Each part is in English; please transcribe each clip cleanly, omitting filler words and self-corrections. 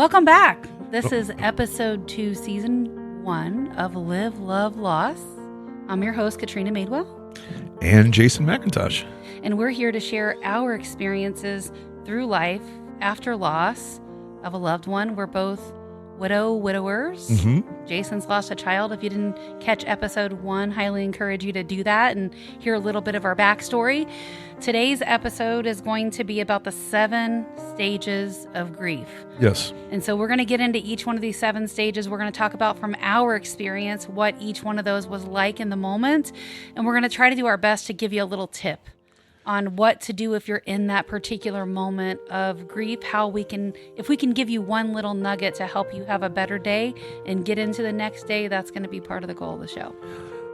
Welcome back. This is episode 2, season 1 of Live, Love, Loss. I'm your host, Katrina Madewell. And Jason McIntosh. And we're here to share our experiences through life after loss of a loved one. We're both widowers. Mm-hmm. Jason's lost a child. If you didn't catch episode 1, highly encourage you to do that and hear a little bit of our backstory. Today's episode is going to be about the 7 stages of grief. Yes. And so we're going to get into each one of these 7 stages. We're going to talk about from our experience what each one of those was like in the moment. And we're going to try to do our best to give you a little tip on what to do if you're in that particular moment of grief, if we can give you one little nugget to help you have a better day and get into the next day, that's going to be part of the goal of the show.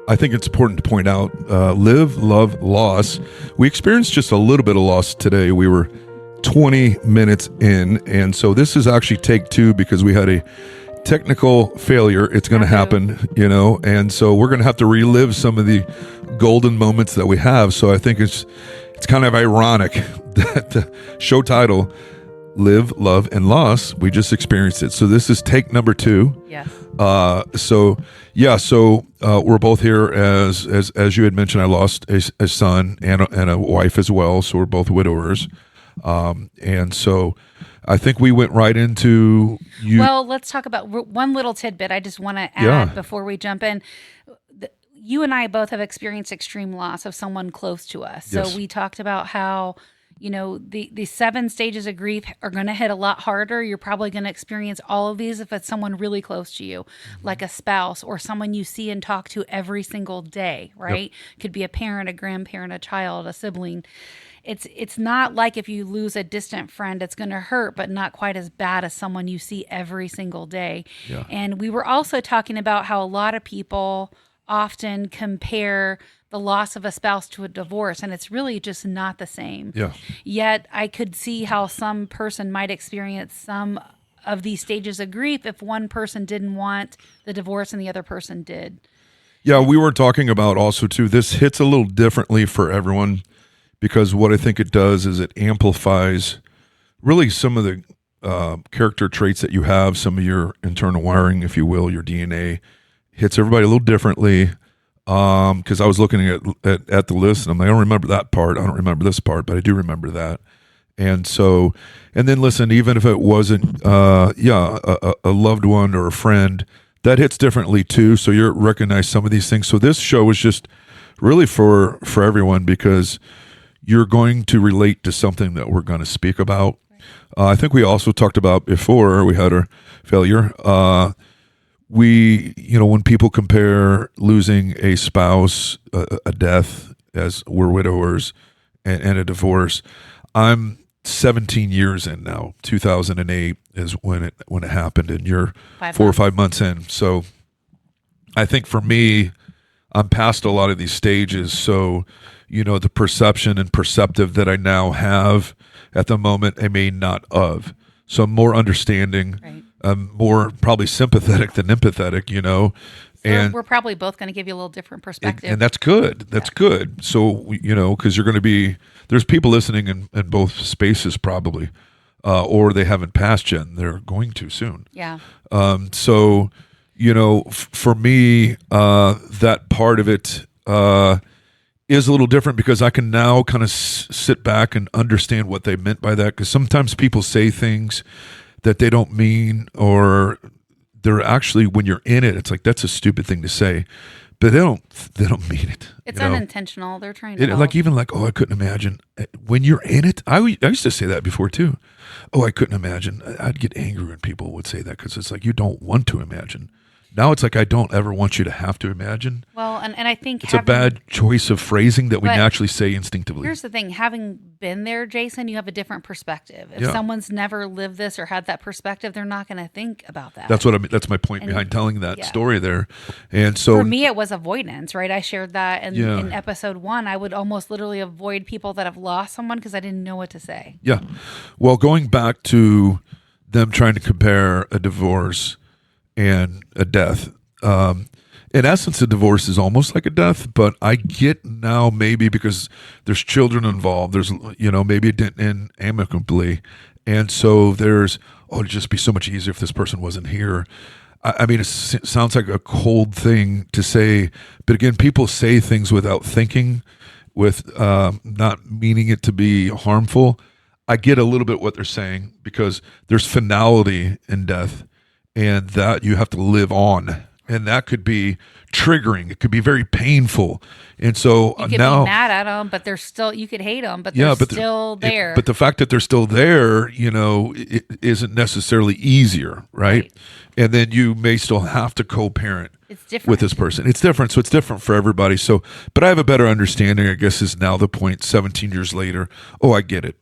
I think it's important to point out, live, love, loss. We experienced just a little bit of loss today. We were 20 minutes in, and so this is actually take 2 because we had a technical failure. It's going to happen, and so we're going to have to relive some of the golden moments that we have. So I think it's kind of ironic that the show title, Live, Love, and Loss, we just experienced it. So this is take number 2. Yes. So we're both here as you had mentioned. I lost a son and a wife as well. So we're both widowers. And so I think we went right into you. Well, let's talk about one little tidbit I just want to add before we jump in. You and I both have experienced extreme loss of someone close to us. So Yes. we talked about how, the 7 stages of grief are going to hit a lot harder. You're probably going to experience all of these if it's someone really close to you, like a spouse or someone you see and talk to every single day, right? Yep. Could be a parent, a grandparent, a child, a sibling. It's not like if you lose a distant friend, it's going to hurt, but not quite as bad as someone you see every single day. Yeah. And we were also talking about how a lot of people often compare the loss of a spouse to a divorce, and it's really just not the same. Yeah. Yet I could see how some person might experience some of these stages of grief if one person didn't want the divorce and the other person did. Yeah, we were talking about also too, this hits a little differently for everyone because what I think it does is it amplifies really some of the character traits that you have, some of your internal wiring, if you will, your DNA. Hits everybody a little differently because I was looking at the list and I'm like, I don't remember that part. I don't remember this part, but I do remember that. And so, and then listen, even if it wasn't, a loved one or a friend, that hits differently too. So you recognize some of these things. So this show is just really for everyone because you're going to relate to something that we're going to speak about. I think we also talked about before we had our failure. When people compare losing a spouse, a death, as we're widowers, and a divorce, I'm 17 years in now. 2008 is when it happened, and you're 4 or 5 months in. So I think for me, I'm past a lot of these stages. So, the perception and perceptive that I now have at the moment, I may not of. So I'm more understanding. Right. More probably sympathetic than empathetic, and we're probably both going to give you a little different perspective. And that's good. That's good. So, because you're going to be, there's people listening in both spaces probably, or they haven't passed yet and they're going to soon. Yeah. So, for me, that part of it is a little different because I can now kind of sit back and understand what they meant by that. Because sometimes people say things that they don't mean, or they're actually, when you're in it, it's like, that's a stupid thing to say, but they don't mean it. It's unintentional. They're trying to help. I couldn't imagine when you're in it. I used to say that before too. Oh, I couldn't imagine. I'd get angry when people would say that because it's like, you don't want to imagine. Now it's like, I don't ever want you to have to imagine. Well, and I think it's a bad choice of phrasing that we naturally say instinctively. Here's the thing. Having been there, Jason, you have a different perspective. If someone's never lived this or had that perspective, they're not going to think about that. That's what I mean. That's my point behind telling that story there. And so for me, it was avoidance, right? I shared that in episode 1. I would almost literally avoid people that have lost someone because I didn't know what to say. Yeah. Well, going back to them trying to compare a divorce and a death. In essence, a divorce is almost like a death, but I get now maybe because there's children involved, there's, maybe it didn't end amicably. And so there's, oh, it'd just be so much easier if this person wasn't here. I mean, it sounds like a cold thing to say, but again, people say things without thinking, with not meaning it to be harmful. I get a little bit what they're saying because there's finality in death, and that you have to live on, and that could be triggering. It could be very painful, and so you could now be mad at them, but they're still. You could hate them, but they're still there. But the fact that they're still there, it isn't necessarily easier, right? And then you may still have to co-parent with this person. It's different, so it's different for everybody. So, but I have a better understanding, I guess, is now the point. 17 years later, oh, I get it.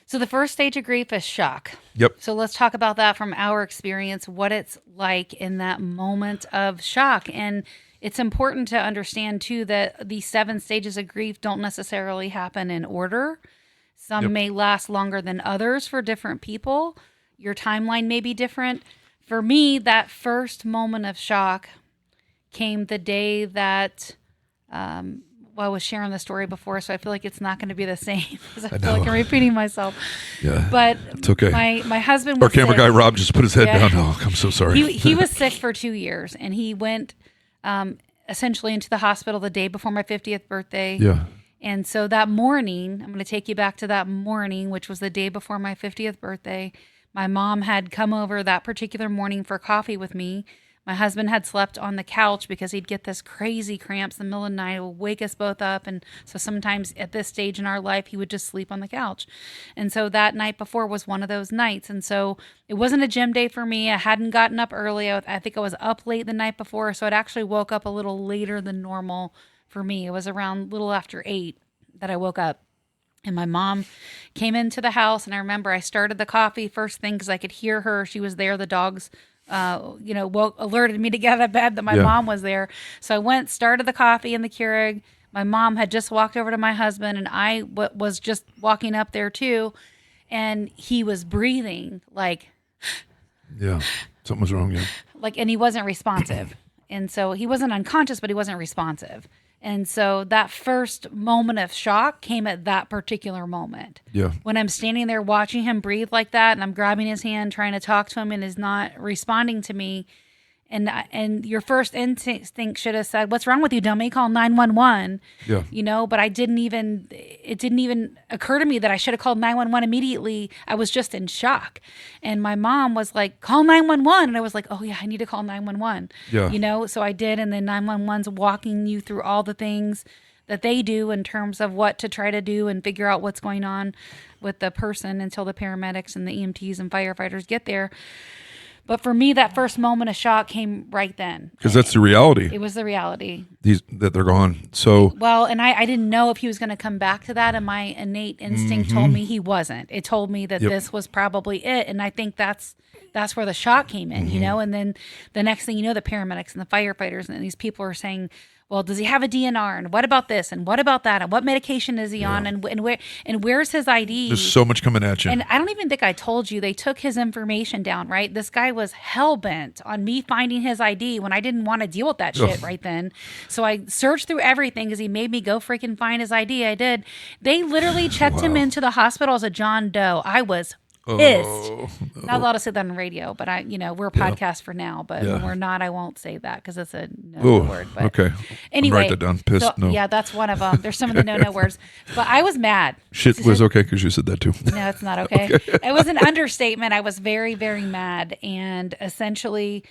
So the first stage of grief is shock. Yep. So let's talk about that from our experience, what it's like in that moment of shock. And it's important to understand, too, that the 7 stages of grief don't necessarily happen in order. Some may last longer than others for different people. Your timeline may be different. For me, that first moment of shock came the day that... I was sharing the story before, so I feel like it's not going to be the same because I feel like I'm repeating myself. Yeah, but it's okay. My husband was our camera sick. guy Rob just put his head down. Oh, I'm so sorry. He was sick for 2 years, and he went essentially into the hospital the day before my 50th birthday. Yeah. And so that morning, I'm going to take you back to that morning, which was the day before my 50th birthday. My mom had come over that particular morning for coffee with me. My husband had slept on the couch because he'd get this crazy cramps in the middle of the night. It would wake us both up. And so sometimes at this stage in our life, he would just sleep on the couch. And so that night before was one of those nights. And so it wasn't a gym day for me. I hadn't gotten up early. I think I was up late the night before. So it actually woke up a little later than normal for me. It was around a little after 8 that I woke up. And my mom came into the house. And I remember I started the coffee first thing because I could hear her. She was there. The dogs alerted me to get out of bed that my mom was there. So I went, started the coffee in the Keurig. My mom had just walked over to my husband, and I was just walking up there too. And he was breathing like... Yeah, something was wrong, yeah. And he wasn't responsive. And so he wasn't unconscious, but he wasn't responsive. And so that first moment of shock came at that particular moment. Yeah. When I'm standing there watching him breathe like that, and I'm grabbing his hand, trying to talk to him, and is not responding to me. And your first instinct should have said, "What's wrong with you, dummy? Call 911." Yeah. But it didn't even occur to me that I should have called 911 immediately. I was just in shock. And my mom was like, "Call 911." And I was like, "Oh yeah, I need to call 911." Yeah. So I did. And then 911's walking you through all the things that they do in terms of what to try to do and figure out what's going on with the person until the paramedics and the EMTs and firefighters get there. But for me, that first moment of shock came right then. Because that's the reality. It was the reality. That they're gone. So and I didn't know if he was going to come back to that, and my innate instinct told me he wasn't. It told me that this was probably it, and I think that's where the shock came in, And then the next thing you know, the paramedics and the firefighters and these people are saying, "Well, does he have a DNR? And what about this? And what about that? And what medication is he on? And where's his ID?" There's so much coming at you. And I don't even think I told you, they took his information down, right? This guy was hell-bent on me finding his ID when I didn't want to deal with that shit right then. So I searched through everything because he made me go freaking find his ID. I did. They literally checked him into the hospital as a John Doe. I was pissed. Not allowed to say that on radio, but we're a podcast for now, but when we're not, I won't say that because it's a no word. But okay. Anyway, write that down. Pissed. So, no. Yeah, that's one of them. There's some of the no words, but I was mad. Shit was okay because you said that too. No, it's not okay. It was an understatement. I was very, very mad, and essentially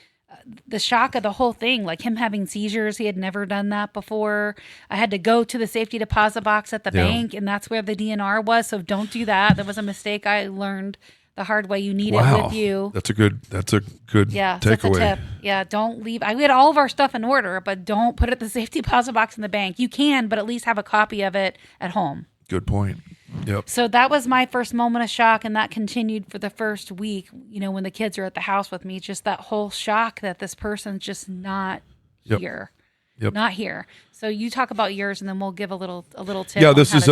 the shock of the whole thing, like him having seizures. He had never done that before. I had to go to the safety deposit box at the bank, and that's where the DNR was. So don't do that. That was a mistake I learned the hard way. You need it with you. That's a good takeaway. That's a tip. Yeah, don't leave. We had all of our stuff in order, but don't put it in the safety deposit box in the bank. You can, but at least have a copy of it at home. Good point. Yep. So that was my first moment of shock, and that continued for the first week, when the kids are at the house with me, just that whole shock that this person's just not here. Yep. Not here. So you talk about yours, and then we'll give a little tip. Yeah, this is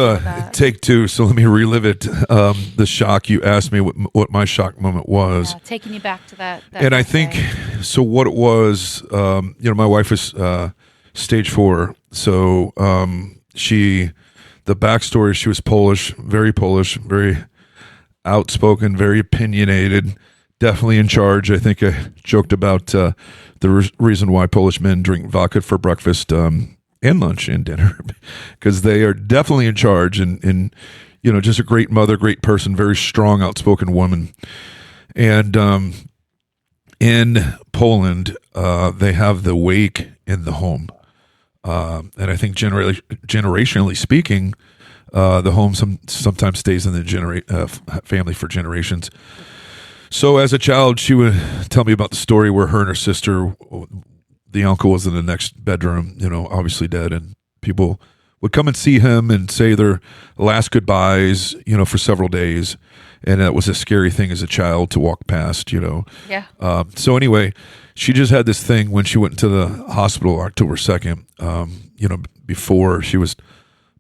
take 2. So let me relive it. The shock, you asked me what my shock moment was. Yeah, taking you back to that and I think, so what it was, my wife was stage 4. So the backstory, she was Polish, very outspoken, very opinionated, definitely in charge. I think I joked about the reason why Polish men drink vodka for breakfast and lunch and dinner because they are definitely in charge and just a great mother, great person, very strong, outspoken woman. And in Poland, they have the wake in the home. And I think generationally speaking, the home sometimes stays in the family for generations. So as a child, she would tell me about the story where her and her sister, the uncle was in the next bedroom, obviously dead, and people would come and see him and say their last goodbyes, for several days. And that was a scary thing as a child to walk past, Yeah. So anyway, she just had this thing when she went to the hospital October 2nd, before she was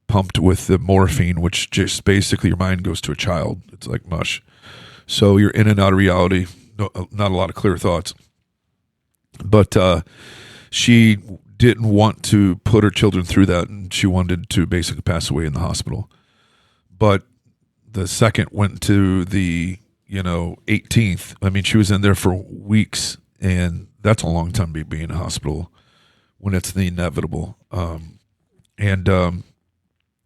pumped with the morphine, which just basically your mind goes to a child. It's like mush. So you're in and out of reality, not a lot of clear thoughts. But she didn't want to put her children through that, and she wanted to basically pass away in the hospital. But the second went to the 18th. I mean, she was in there for weeks, and that's a long time to be in a hospital when it's the inevitable.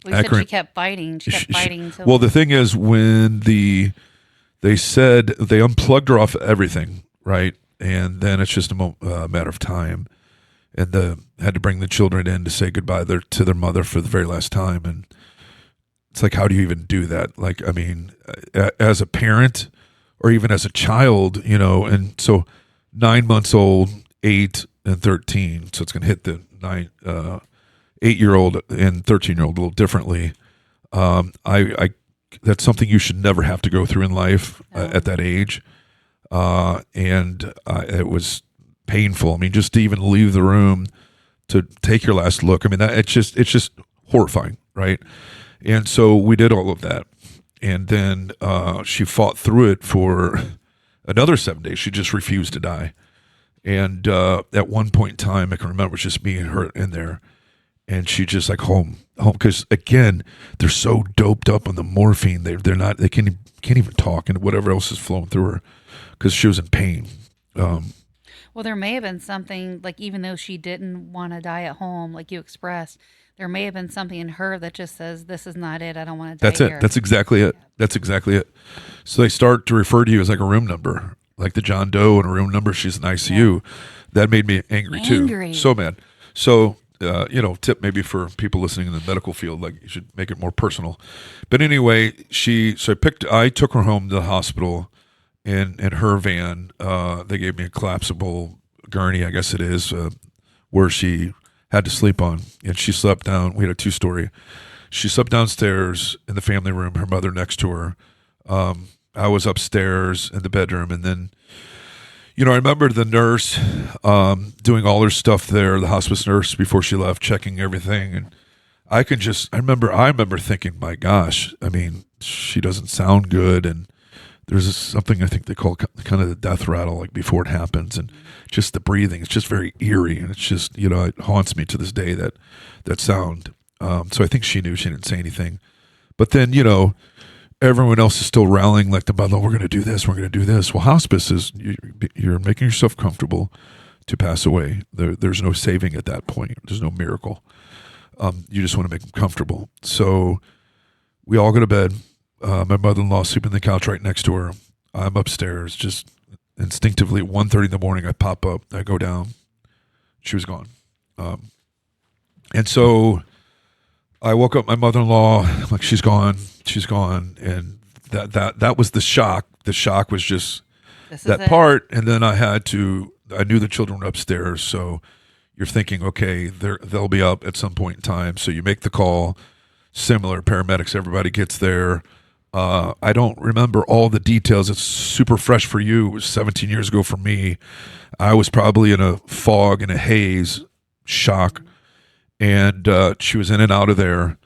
We said she kept fighting. She kept fighting. Well, the thing is, when they said they unplugged her off of everything, right, and then it's just a matter of time, and had to bring the children in to say goodbye to their mother for the very last time, and it's like, how do you even do that? Like, I mean, as a parent or even as a child, and so 9 months old, 8 and 13, so it's going to hit the 8-year-old and 13-year-old a little differently. I that's something you should never have to go through in life at that age, and it was painful. I mean, just to even leave the room to take your last look. I mean, it's just horrifying, right? And so we did all of that, and then she fought through it for another 7 days. She just refused to die, and at one point in time, I can remember it was just me and her in there. And she just like home, because again, they're so doped up on the morphine. They can't even talk, and whatever else is flowing through her, because she was in pain. Well, there may have been something, like, even though she didn't want to die at home, like you expressed, there may have been something in her that just says, "This is not it. I don't want to die." That's it. Here. That's exactly it. That's exactly it. So they start to refer to you as like a room number, like the John Doe and a room number. She's in ICU. Yeah. That made me angry too. So mad. So. Tip maybe for people listening in the medical field, like you should make it more personal. But anyway, I took her home to the hospital in her van. They gave me a collapsible gurney, I guess it is, where she had to sleep on. And she slept down. We had a 2-story. She slept downstairs in the family room, her mother next to her. I was upstairs in the bedroom, and then I remember the nurse doing all her stuff there, the hospice nurse, before she left, checking everything. And I remember thinking, my gosh, I mean, she doesn't sound good. And there's something I think they call kind of the death rattle, like before it happens. And just the breathing, it's just very eerie. And it's just, it haunts me to this day, that sound. So I think she knew. She didn't say anything. But then, everyone else is still rallying like the mother. We're going to do this. We're going to do this. Well, hospice is you're making yourself comfortable to pass away. There's no saving at that point. There's no miracle. You just want to make them comfortable. So we all go to bed. My mother-in-law sleeping on the couch right next to her. I'm upstairs. Just instinctively at 1:30 in the morning, I pop up. I go down. She was gone. And so I woke up my mother-in-law. I'm like, she's gone, and that was the shock. The shock was just that part, and then I knew the children were upstairs, so you're thinking, okay, they'll be up at some point in time. So you make the call. Similar paramedics, everybody gets there. I don't remember all the details. It's super fresh for you. It was 17 years ago for me. I was probably in a fog, in a haze, shock. And she was in and out of there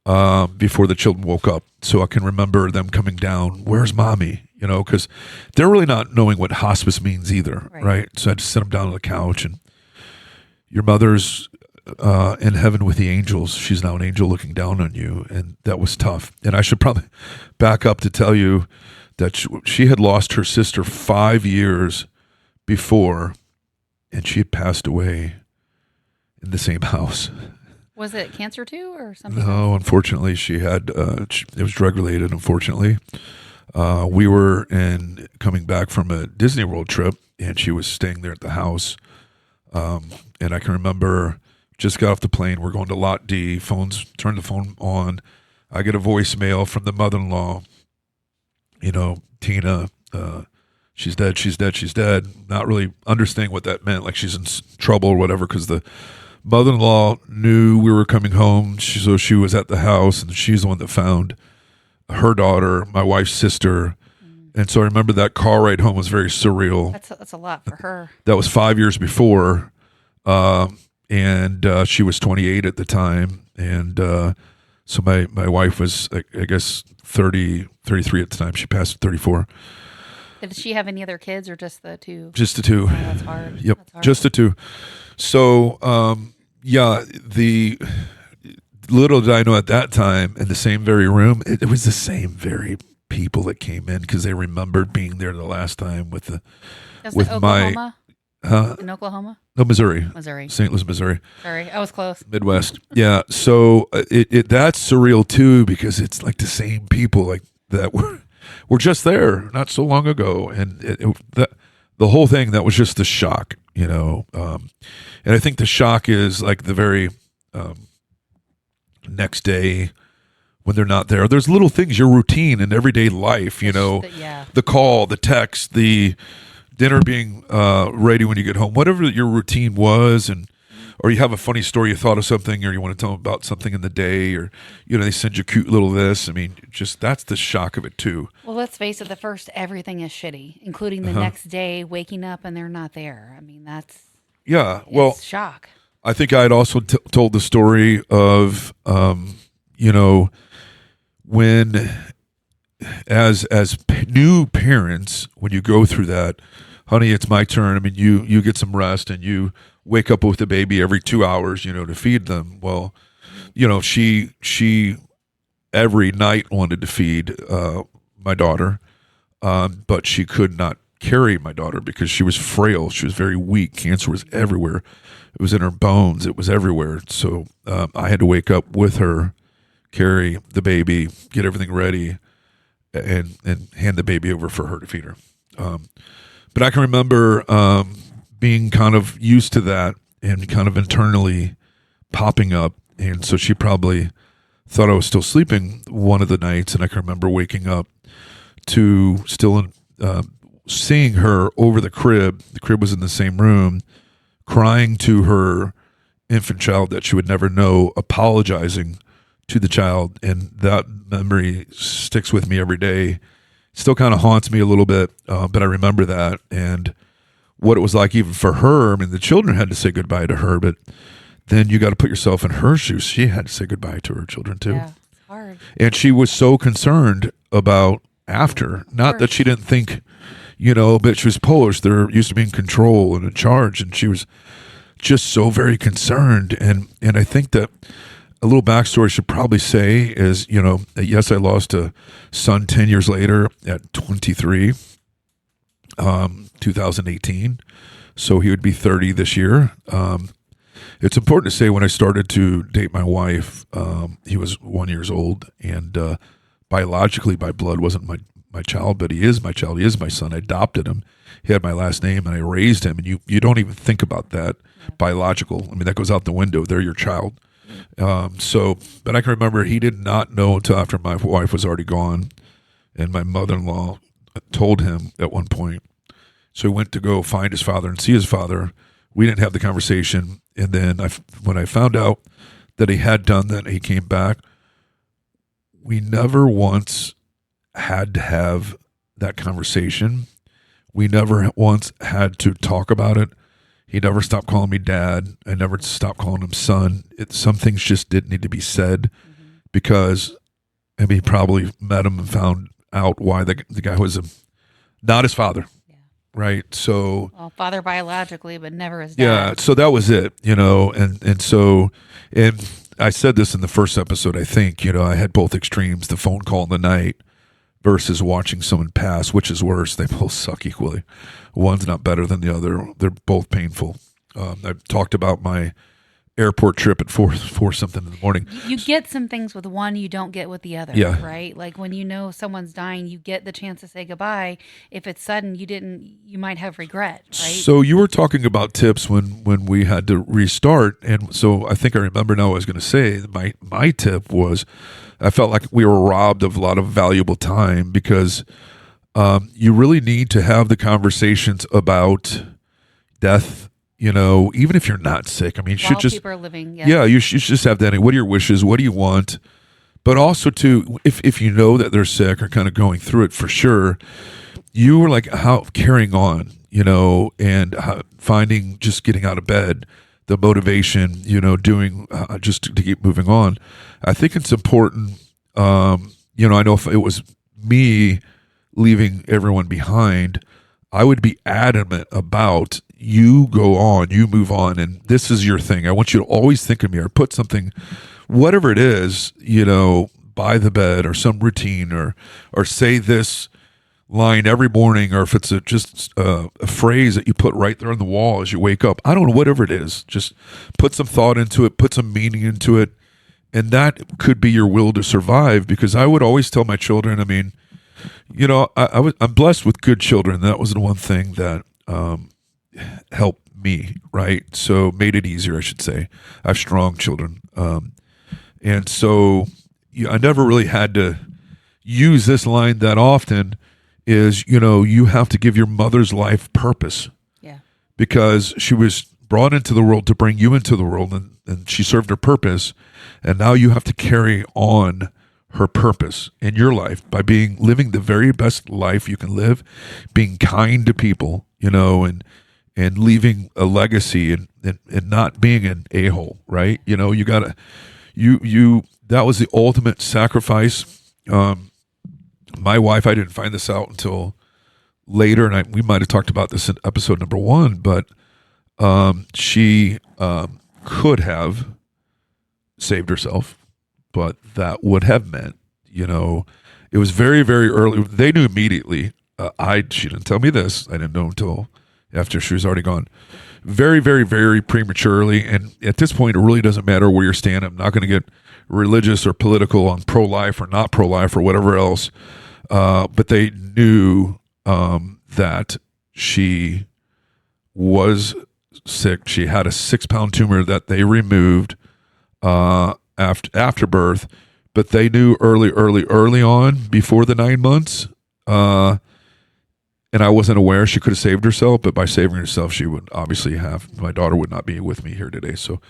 before the children woke up. So I can remember them coming down. Where's mommy? Because they're really not knowing what hospice means either, right? So I just sit them down on the couch, and your mother's in heaven with the angels. She's now an angel looking down on you, and that was tough. And I should probably back up to tell you that she had lost her sister 5 years before, and she had passed away in the same house. Was it cancer too, or something? No, unfortunately, she had. It was drug related. Unfortunately, we were coming back from a Disney World trip, and she was staying there at the house. And I can remember, just got off the plane. We're going to Lot D. Turn the phone on. I get a voicemail from the mother-in-law. Tina, she's dead. She's dead. She's dead. Not really understanding what that meant, like she's in trouble or whatever, because the mother-in-law knew we were coming home, so she was at the house, and she's the one that found her daughter, my wife's sister. And so I remember that car ride home was very surreal. That's a lot for her. That was 5 years before, and she was 28 at the time, and so my wife was, I guess, 33 at the time. She passed at 34. Did she have any other kids, or just the two? Just the two. Oh, that's hard. Yep, That's hard. just the two. So, the little did I know at that time, in the same very room, it was the same very people that came in because they remembered being there the last time with Oklahoma? In Oklahoma? No, Missouri, Missouri. St. Louis, Missouri, Sorry, I was close. Midwest. Yeah, so that's surreal too, because it's like the same people like that were just there not so long ago, and the whole thing, that was just the shock, and I think the shock is like the very next day when they're not there. There's little things, your routine in everyday life, Yeah. the call, the text, the dinner being ready when you get home, whatever your routine was, or you have a funny story, you thought of something, or you want to tell them about something in the day, or they send you a cute little this. I mean, just that's the shock of it too. Well, let's face it, the first everything is shitty, including the next day waking up and they're not there. I mean, it's shock. I think I had also told the story of when as new parents, when you go through that, honey, it's my turn. I mean, you get some rest, and you wake up with the baby every 2 hours, to feed them. Well, she every night wanted to feed my daughter, but she could not carry my daughter because she was frail. She was very weak. Cancer was everywhere. It was in her bones. It was everywhere. So I had to wake up with her, carry the baby, get everything ready, and hand the baby over for her to feed her. But I can remember being kind of used to that and kind of internally popping up. And so she probably thought I was still sleeping one of the nights. And I can remember waking up to still seeing her over the crib. The crib was in the same room, crying to her infant child that she would never know, apologizing to the child. And that memory sticks with me every day. Still kind of haunts me a little bit, but I remember that and what it was like even for her. I mean, the children had to say goodbye to her, but then you got to put yourself in her shoes. She had to say goodbye to her children too. Yeah, it's hard. And she was so concerned about after, not that she didn't think, but she was Polish. They're used to being in control and in charge, and she was just so very concerned. And I think that a little backstory I should probably say is, yes, I lost a son 10 years later at 23, 2018. So he would be 30 this year. It's important to say when I started to date my wife, he was 1 year old, and biologically by blood wasn't my child, but he is my child. He is my son. I adopted him. He had my last name, and I raised him. And you don't even think about that biological. I mean, that goes out the window. They're your child. But I can remember he did not know until after my wife was already gone, and my mother-in-law told him at one point. So he went to go find his father and see his father. We didn't have the conversation, and then when I found out that he had done that, he came back. We never once had to have that conversation. We never once had to talk about it. He never stopped calling me dad. I never stopped calling him son. Some things just didn't need to be said because he probably met him and found out why the guy was not his father. Yeah. right? So Well, father biologically, but never his yeah, dad. so that was it, and so and I said this in the first episode. I think I had both extremes: the phone call in the night versus watching someone pass. Which is worse? They both suck equally. One's not better than the other. They're both painful. I've talked about my airport trip at four something in the morning. You get some things with one you don't get with the other, Yeah. right? Like when you know someone's dying, you get the chance to say goodbye. If it's sudden, you might have regret, right? So you were talking about tips when we had to restart, and so I think I remember now what I was going to say. My tip was, I felt like we were robbed of a lot of valuable time because you really need to have the conversations about death. Even if you're not sick, I mean, you should While just people are living, yeah, you should just have that. What are your wishes? What do you want? But also too, if you know that they're sick or kind of going through it for sure, you were like how carrying on, and finding just getting out of bed, the motivation, doing just to keep moving on. I think it's important. I know if it was me leaving everyone behind, I would be adamant about you go on, you move on, and this is your thing. I want you to always think of me or put something, whatever it is, by the bed or some routine or say this line every morning, or if it's just a phrase that you put right there on the wall as you wake up. I don't know, whatever it is, just put some thought into it, put some meaning into it, and that could be your will to survive. Because I would always tell my children, I mean, I'm blessed with good children. That was the one thing that helped me, right? So made it easier, I should say. I have strong children, and so I never really had to use this line that often. Is you have to give your mother's life purpose. Yeah. Because she was brought into the world to bring you into the world, and she served her purpose, and now you have to carry on her purpose in your life by living the very best life you can live, being kind to people, and leaving a legacy, and not being an a-hole, right? You gotta that was the ultimate sacrifice. My wife, I didn't find this out until later, and we might have talked about this in episode number 1, but she could have saved herself, but that would have meant, it was very, very early. They knew immediately. She didn't tell me this. I didn't know until after she was already gone. Very, very, very prematurely. And at this point, it really doesn't matter where you stand. I'm not going to get religious or political on pro-life or not pro-life or whatever else. But they knew that she was sick. She had a 6-pound tumor that they removed after birth. But they knew early on, before the 9 months, and I wasn't aware. She could have saved herself, but by saving herself, she would obviously my daughter would not be with me here today. So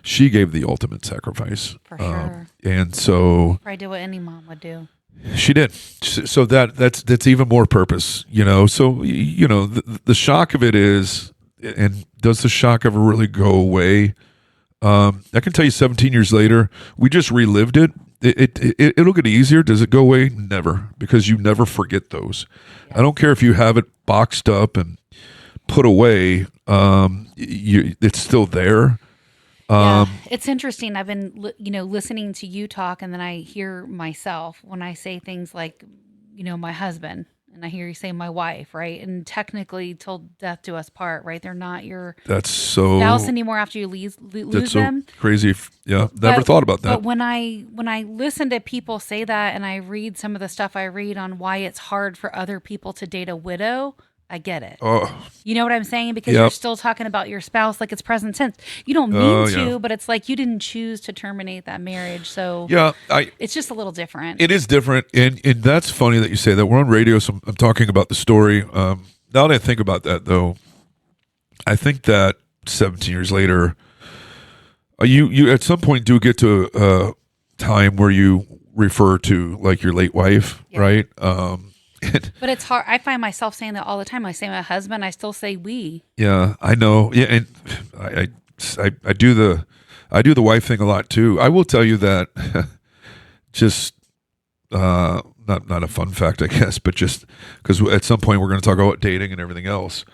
she gave the ultimate sacrifice. For sure. And so Probably do what any mom would do. she did. So that's even more purpose, So, the shock of it is, and does the shock ever really go away? I can tell you 17 years later, we just relived it. It'll get easier. Does it go away? Never, because you never forget those. Yeah. I don't care if you have it boxed up and put away. It's still there. Yeah, it's interesting. I've been, listening to you talk, and then I hear myself when I say things like, my husband, and I hear you say my wife, right? And technically, till death do us part, right? They're not your that's so spouse anymore after you lose that's so them. Crazy. Yeah, never thought about that. But when I listen to people say that, and I read some of the stuff I read on why it's hard for other people to date a widow, I get it. Oh. You know what I'm saying? Because you're still talking about your spouse like it's present tense. You don't mean to, but it's like you didn't choose to terminate that marriage. So it's just a little different. It is different. And that's funny that you say that. We're on radio, so I'm talking about the story. Now that I think about that, though, I think that 17 years later, you at some point do get to a time where you refer to like your late wife, right? But it's hard. I find myself saying that all the time. I say my husband. I still say we. Yeah, I know. Yeah, and I do the wife thing a lot too. I will tell you that just not a fun fact, I guess, but just because at some point we're going to talk about dating and everything else.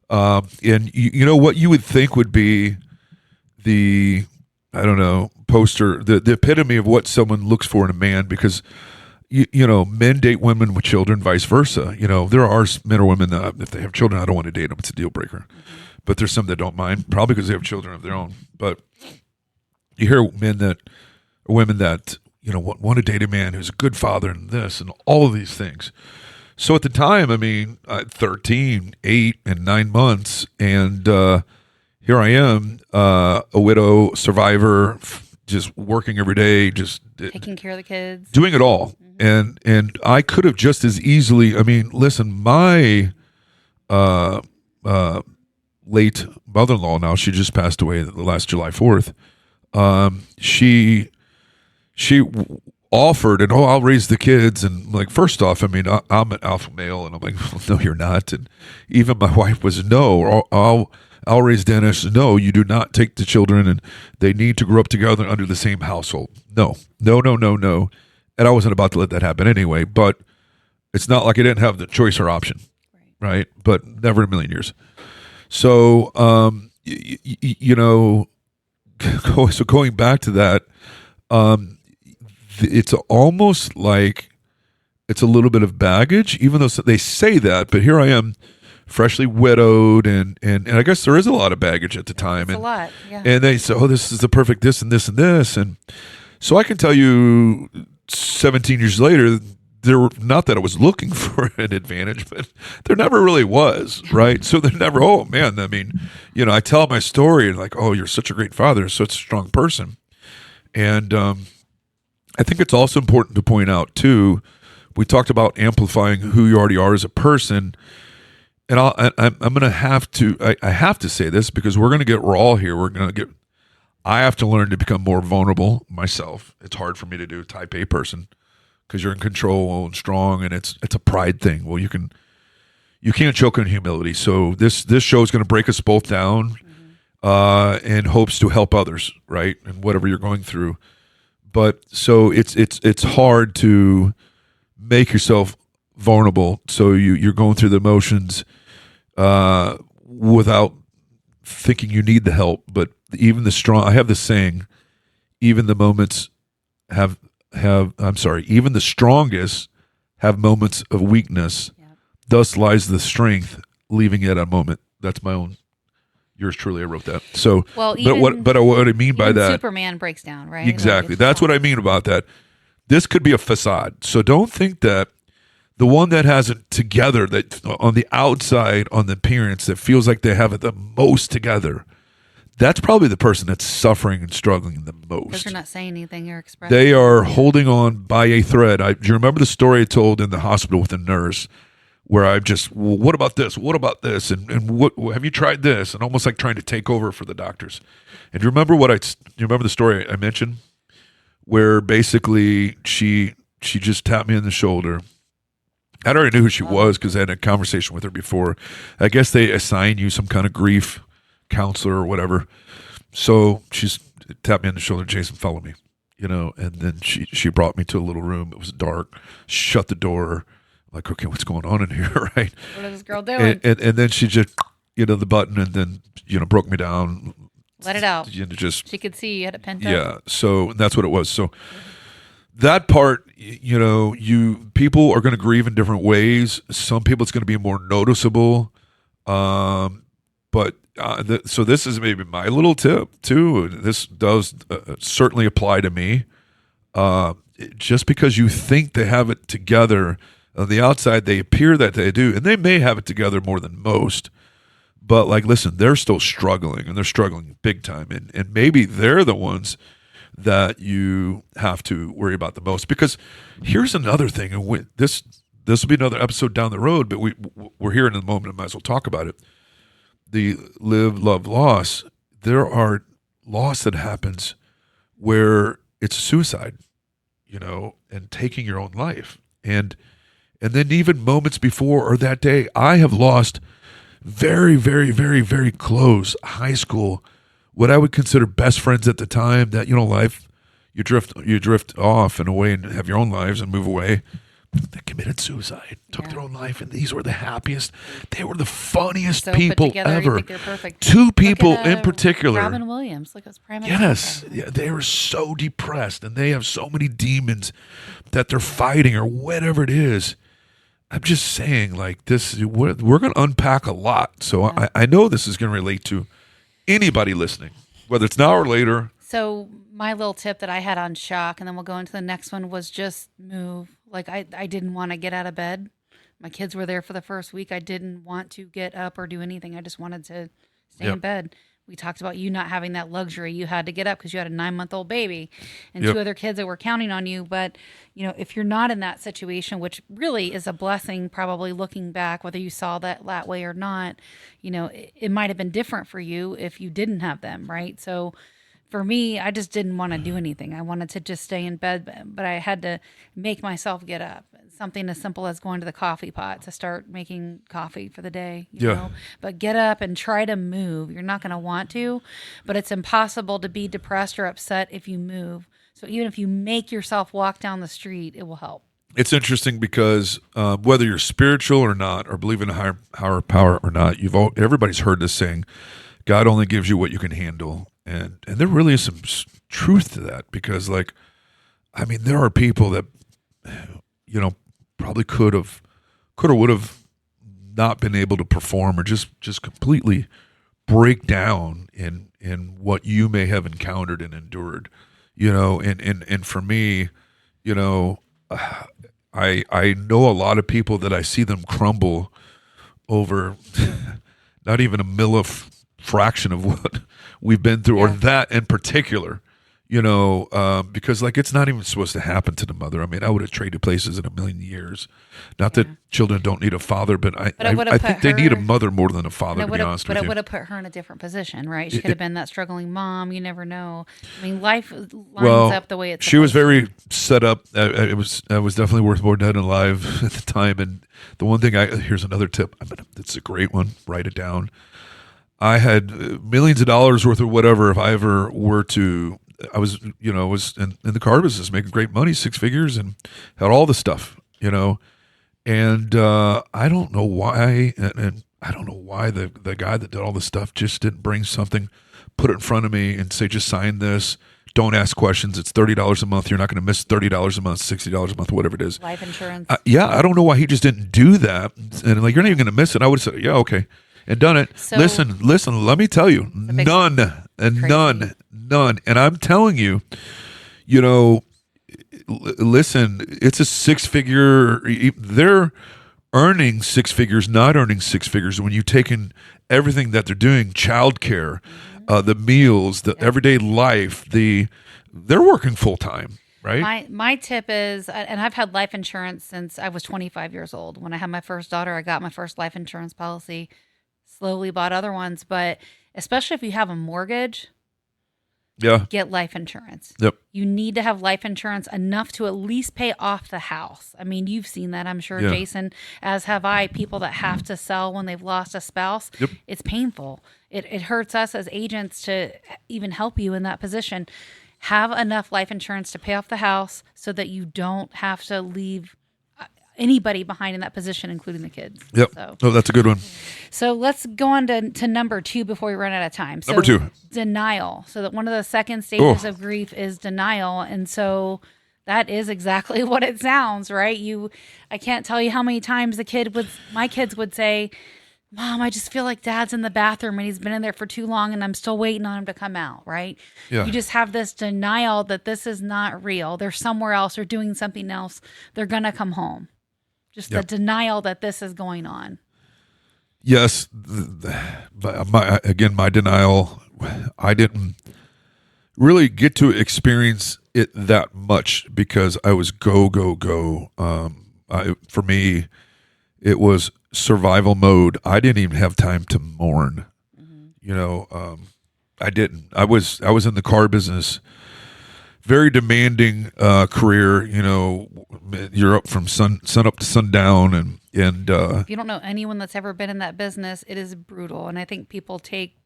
And you know what you would think would be the, I don't know, poster, the epitome of what someone looks for in a man, because you know, men date women with children, vice versa. You know, there are men or women that if they have children, I don't want to date them. It's a deal breaker. But there's some that don't mind, probably because they have children of their own. But you hear women that, you know, want to date a man who's a good father and this and all of these things. So at the time, I mean, 13, 8, and 9 months, and here I am, a widow, survivor, just working every day, just Taking care of the kids. doing it all. And I could have just as easily, I mean, listen, my late mother-in-law, now she just passed away the last July 4th. She offered, and I'll raise the kids, and like, first off, I mean, I'm an alpha male, and I'm like, well, no, you're not. And even my wife was, no, or I'll raise Dennis. No, you do not take the children, and they need to grow up together under the same household. No. And I wasn't about to let that happen anyway, but it's not like I didn't have the choice or option, right? But never in a million years. So, you know, so going back to that, it's almost like it's a little bit of baggage, even though they say that. But here I am, freshly widowed, and I guess there is a lot of baggage at the time. It's a lot, yeah. And they say, oh, this is the perfect this and this and this. And so I can tell you 17 years later, not that I was looking for an advantage, but there never really was, right? So there never, oh man, I mean, you know, I tell my story and like, oh, you're such a great father, such a strong person. And I think it's also important to point out too, we talked about amplifying who you already are as a person. And I'm going to have to, I have to say this because we're going to get raw here. I have to learn to become more vulnerable myself. It's hard for me to do, type A person, because you're in control and strong, and it's a pride thing. Well, you can't choke on humility. So this show is going to break us both down, in hopes to help others, right? And whatever you're going through. But so it's hard to make yourself vulnerable. So you're going through the motions without thinking you need the help. But even the strong, I have this saying, even the moments even the strongest have moments of weakness. Yep. Thus lies the strength, leaving it a moment. That's my own. Yours truly, I wrote that. So, well, but what I mean by that, Superman breaks down, right? Exactly. That's what I mean about that. This could be a facade. So don't think that the one that has it together, that on the outside, on the appearance, that feels like they have it the most together, that's probably the person that's suffering and struggling the most. Because they're not saying anything or expressing. They are holding on by a thread. Do you remember the story I told in the hospital with the nurse, where I just, well, what about this? What about this? And what have you tried this? And almost like trying to take over for the doctors. And do you remember you remember the story I mentioned, where basically she just tapped me on the shoulder. I already knew who she was because I had a conversation with her before. I guess they assign you some kind of grief counselor or whatever. So she's tapped me on the shoulder, Jason, follow me, you know, and then she brought me to a little room. It was dark, shut the door. I'm like, okay, what's going on in here, right? What is this girl doing? And then she just, you know, the button, and then, you know, broke me down. Let it out. You know, just, she could see you had it pent up. Yeah, so that's what it was. So that part, you know, people are going to grieve in different ways. Some people it's going to be more noticeable. But so this is maybe my little tip too. This does certainly apply to me. Just because you think they have it together, on the outside they appear that they do, and they may have it together more than most. But like, listen, they're still struggling, and they're struggling big time, and maybe they're the ones that you have to worry about the most. Because here's another thing, and this will be another episode down the road, but we're here in the moment. I might as well talk about it. The live, love, loss. There are loss that happens where it's suicide, you know, and taking your own life. And then even moments before or that day, I have lost very, very, very, very close high school, what I would consider best friends at the time. That, you know, life, you drift off and away and have your own lives and move away. that committed suicide, took Yeah. their own life, and these were the happiest. They were the funniest So put people together, you ever. think they're perfect. Two Look people at, in particular. Robin Williams. Look, it's prime Yes, example. yeah, they were so depressed, and they have so many demons that they're fighting, or whatever it is. I'm just saying, like this, we're going to unpack a lot. So I know this is going to relate to anybody listening, whether it's now or later. So my little tip that I had on shock, and then we'll go into the next one, was just move. Like I didn't want to get out of bed. My kids were there for the first week. I didn't want to get up or do anything. I just wanted to stay in Yep. bed. We talked about you not having that luxury. You had to get up because you had a 9-month-old baby and Yep. 2 other kids that were counting on you. But, if you're not in that situation, which really is a blessing, probably looking back, whether you saw that way or not, it might have been different for you if you didn't have them, right? So for me, I just didn't want to do anything. I wanted to just stay in bed, but I had to make myself get up. Something as simple as going to the coffee pot to start making coffee for the day, Yeah. know. But get up and try to move. You're not going to want to, but it's impossible to be depressed or upset if you move. So even if you make yourself walk down the street, it will help. It's interesting because whether you're spiritual or not, or believe in a higher power or not, everybody's heard this saying, God only gives you what you can handle. And there really is some truth to that, because there are people that, probably could have, or would have not been able to perform, or just completely break down in what you may have encountered and endured, and for me, I know a lot of people that I see them crumble over not even a fraction of what we've been through, or that in particular, because it's not even supposed to happen to the mother. I mean, I would have traded places in a million years. Not that children don't need a father, but I think they need a mother more than a father, to be honest with But it you. would have put her in a different position, right? She could have been that struggling mom. You never know. I mean, life lines up the way it's she was supposed very set up. I was definitely worth more dead than alive at the time. And the one thing here's another tip. It's a great one. Write it down. I had millions of dollars worth of whatever. If I ever were to, I was in the car business, making great money, 6 figures, and had all the stuff, and I don't know why, and I don't know why the guy that did all the stuff just didn't bring something, put it in front of me, and say, just sign this. Don't ask questions. It's $30 a month. You're not going to miss $30 a month, $60 a month, whatever it is. life insurance. I don't know why he just didn't do that. And you're not even going to miss it. I would have said, yeah, okay, and done it. So- Listen. Let me tell you, none. And I'm telling you, listen. It's a 6-figure. They're earning 6 figures, not earning 6 figures. When you take in everything that they're doing, childcare, the meals, the everyday life, they're working full time, right? My tip is, and I've had life insurance since I was 25 years old. When I had my first daughter, I got my first life insurance policy, slowly bought other ones, but especially if you have a mortgage, Yeah. get life insurance. Yep. You need to have life insurance enough to at least pay off the house. I mean, you've seen that, I'm sure, Yeah. Jason, as have I, people that have to sell when they've lost a spouse. Yep. It's painful. It hurts us as agents to even help you in that position. Have enough life insurance to pay off the house so that you don't have to leave anybody behind in that position, including the kids. Yep. So, Oh, that's a good one. so let's go on to number 2 before we run out of time. So Number 2. denial. So that one of the second stages Oh. of grief is denial. And so that is exactly what it sounds, right? I can't tell you how many times my kids would say, Mom, I just feel like Dad's in the bathroom and he's been in there for too long and I'm still waiting on him to come out, right? Yeah. You just have this denial that this is not real. They're somewhere else or doing something else. They're going to come home. Just Yep. the denial that this is going on. Yes. My denial, I didn't really get to experience it that much because I was go. For me, it was survival mode. I didn't even have time to mourn. I didn't. I was in the car business, very demanding career. You're up from sun up to sundown, and If you don't know anyone that's ever been in that business, it is brutal. And I think people take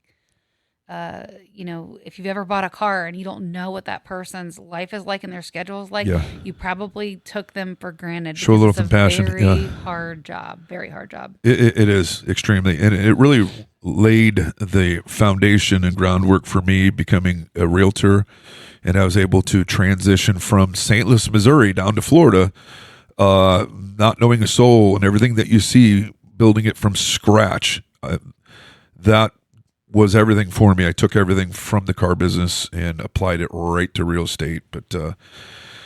if you've ever bought a car and you don't know what that person's life is like and their schedule is like, Yeah. you probably took them for granted. Show a because little it's compassion. Very Yeah. hard job. Very hard job. It is extremely, and it really laid the foundation and groundwork for me becoming a realtor. And I was able to transition from St. Louis, Missouri down to Florida, not knowing a soul and everything that you see, building it from scratch. That was everything for me. I took everything from the car business and applied it right to real estate. But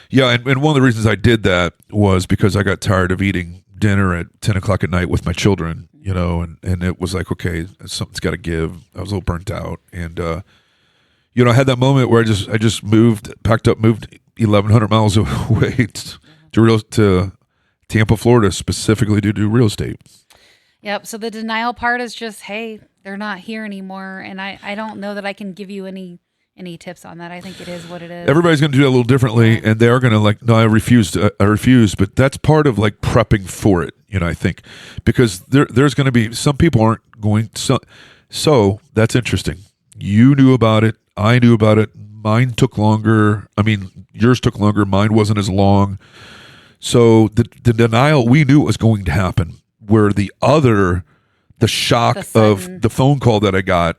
yeah, and one of the reasons I did that was because I got tired of eating dinner at 10 o'clock at night with my children, and it was like, okay, something's got to give. I was a little burnt out. And, I had that moment where I just packed up, moved 1,100 miles away to Tampa, Florida, specifically to do real estate. Yep. So the denial part is just, hey, they're not here anymore. And I don't know that I can give you any tips on that. I think it is what it is. Everybody's going to do that a little differently, and they are going to no, I refuse. But that's part of like prepping for it, I think, because there's going to be some people aren't going. So that's interesting. You knew about it. I knew about it. Mine took longer. I mean, yours took longer. Mine wasn't as long. So the denial, we knew it was going to happen. Where the shock of the phone call that I got,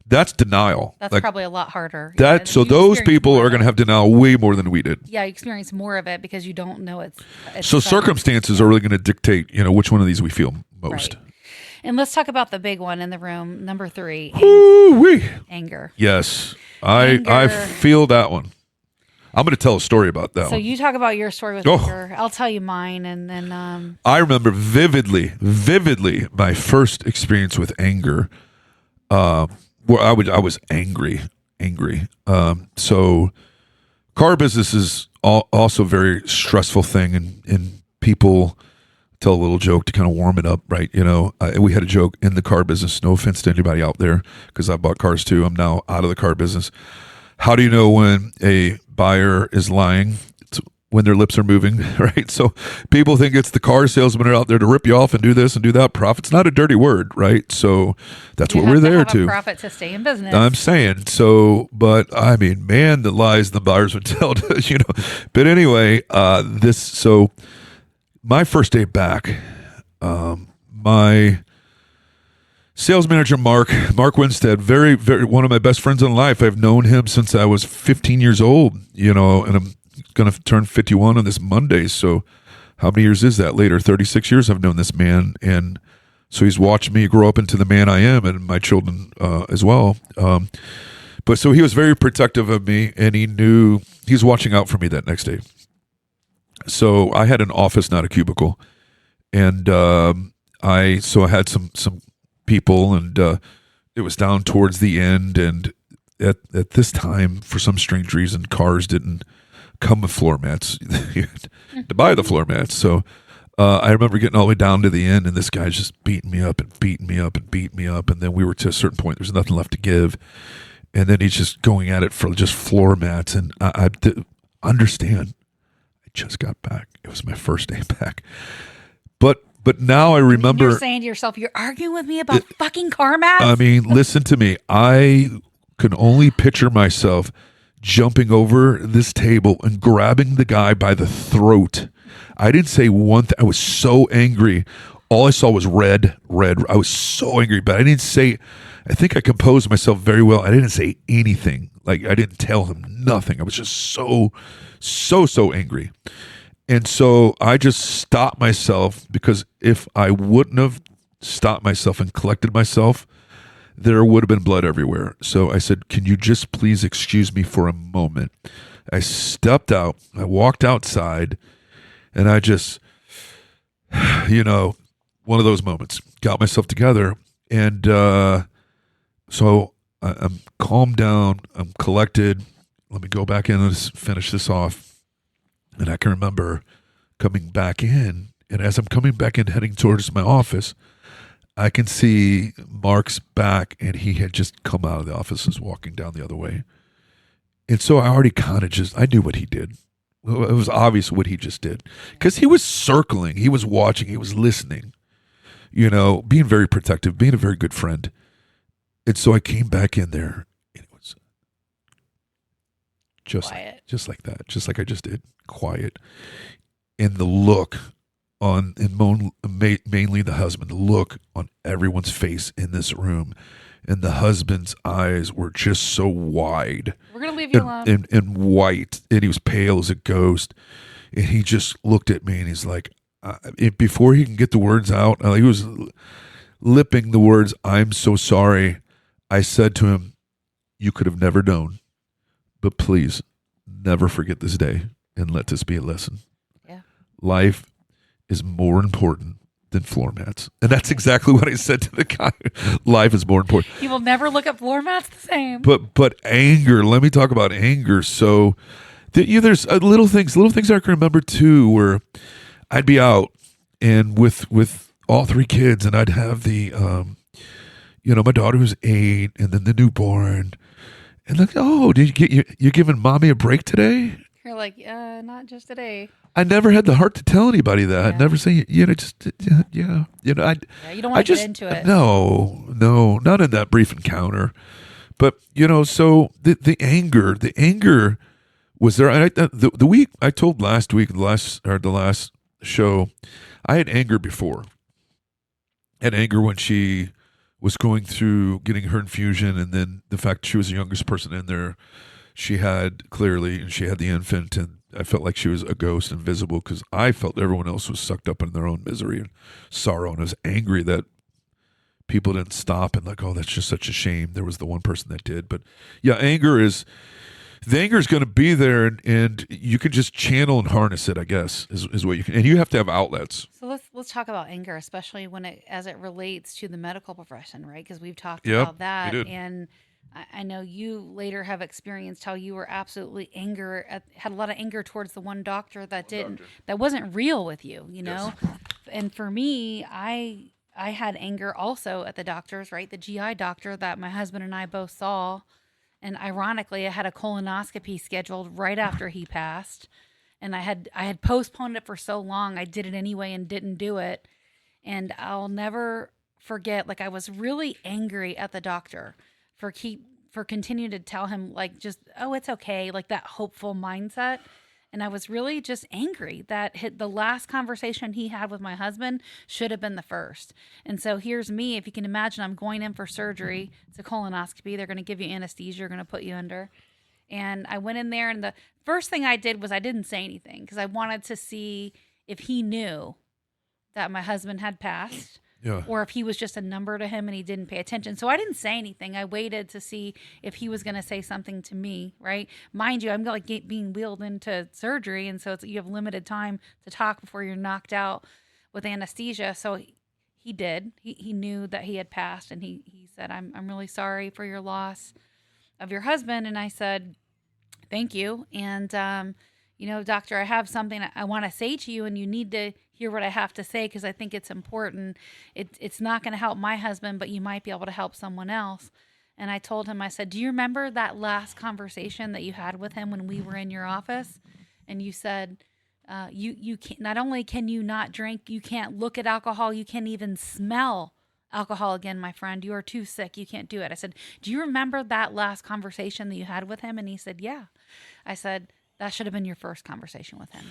that's denial. That's probably a lot harder. So those people are going to have denial way more than we did. Yeah, you experience more of it because you don't know it's so circumstances are really going to dictate, which one of these we feel most. Right. And let's talk about the big one in the room, number 3. Anger. Yes, I feel that one. I'm going to tell a story about that one. So you talk about your story with anger. I'll tell you mine, and then I remember vividly my first experience with anger, where I was angry. So car business is also a very stressful thing, and people tell a little joke to kind of warm it up, right? We had a joke in the car business. No offense to anybody out there, because I bought cars too. I'm now out of the car business. How do you know when a buyer is lying? It's when their lips are moving, right? So people think it's the car salesmen are out there to rip you off and do this and do that. Profit's not a dirty word, right? So that's what we're there to. Profit to stay in business. I'm saying so, but I mean, man, the lies the buyers would tell, But anyway, so my first day back, my sales manager, Mark Winstead, very, very, one of my best friends in life. I've known him since I was 15 years old, and I'm going to turn 51 on this Monday. So how many years is that later? 36 years I've known this man. And so he's watched me grow up into the man I am, and my children as well. But so he was very protective of me, and he knew he was watching out for me that next day. So I had an office, not a cubicle. And I had some people, and it was down towards the end, and at this time, for some strange reason, cars didn't come with floor mats. You had to buy the floor mats. So I remember getting all the way down to the end, and this guy's just beating me up, and then we were to a certain point, there's nothing left to give, and then he's just going at it for just floor mats. And I understand, I just got back. It was my first day back, But now I remember... You're saying to yourself, you're arguing with me about fucking car mats? I mean, listen to me. I could only picture myself jumping over this table and grabbing the guy by the throat. I didn't say one thing. I was so angry. All I saw was red. I was so angry, but I didn't say... I think I composed myself very well. I didn't say anything. Like, I didn't tell him nothing. I was just so angry. And so I just stopped myself, because if I wouldn't have stopped myself and collected myself, there would have been blood everywhere. So I said, can you just please excuse me for a moment? I stepped out. I walked outside, and I just, one of those moments, got myself together. And so I'm calmed down. I'm collected. Let me go back in and finish this off. And I can remember coming back in, and as I'm coming back in, heading towards my office, I can see Mark's back, and he had just come out of the office and was walking down the other way. And so I already kind of I knew what he did. It was obvious what he just did, because he was circling, he was watching, he was listening, being very protective, being a very good friend. And so I came back in there, and it was Quiet. just like that, just like I just did, quiet. And the look on, and mainly the husband, the look on everyone's face in this room, and the husband's eyes were just so wide We're going to leave you alone. and white, and he was pale as a ghost. And he just looked at me, and he's like, before he can get the words out, he was lipping the words, "I'm so sorry." I said to him, "You could have never known, but please never forget this day and let this be a lesson. Yeah. Life is more important than floor mats." And that's exactly what I said to the guy. Life is more important. You will never look at floor mats the same. But anger, let me talk about anger. So there's little things I can remember too, where I'd be out and with all three kids, and I'd have the my daughter who's 8, and then the newborn, and like, "Oh, did you're giving mommy a break today?" You're like, not just today. I never had the heart to tell anybody that. I'd Yeah. never say, just yeah. Yeah, you don't want to get into it. No, not in that brief encounter. But so the anger was there. And the week I told last week, the last show, I had anger before. I had anger when she was going through getting her infusion, and then the fact she was the youngest person in there. She had the infant, and I felt like she was a ghost, invisible, because I felt everyone else was sucked up in their own misery and sorrow, and I was angry that people didn't stop and like, "Oh, that's just such a shame." There was the one person that did. But yeah, anger is going to be there, and you can just channel and harness it, I guess, is what you can, and you have to have outlets. So let's talk about anger, especially as it relates to the medical profession, right? Because we've talked Yep, about that, we did. and I know you later have experienced how you were absolutely had a lot of anger towards the one doctor that wasn't real with you, Yes. And for me, I had anger also at the doctors, right? The GI doctor that my husband and I both saw. And ironically, I had a colonoscopy scheduled right after he passed, and I had postponed it for so long. I did it anyway and didn't do it. And I'll never forget, like, I was really angry at the doctor for continuing to tell him, like, just, "Oh, it's okay," like that hopeful mindset. And I was really just angry that the last conversation he had with my husband should have been the first. And so here's me. If you can imagine, I'm going in for surgery. It's a colonoscopy. They're going to give you anesthesia. They're going to put you under. And I went in there, and the first thing I did was I didn't say anything because I wanted to see if he knew that my husband had passed. Yeah. Or if he was just a number to him and he didn't pay attention. So I didn't say anything. I waited to see if he was going to say something to me, right? Mind you, I'm like being wheeled into surgery, and so you have limited time to talk before you're knocked out with anesthesia. So he did. He knew that he had passed, and he said, I'm really sorry for your loss of your husband. And I said, "Thank you. And, doctor, I have something I want to say to you, and you need to hear what I have to say because I think it's important. It's not going to help my husband, but you might be able to help someone else." And I told him, I said, "Do you remember that last conversation that you had with him when we were in your office? And you said, you can't, not only can you not drink, you can't look at alcohol, you can't even smell alcohol again, my friend. You are too sick. You can't do it." I said, "Do you remember that last conversation that you had with him?" And he said, "Yeah." I said, "That should have been your first conversation with him."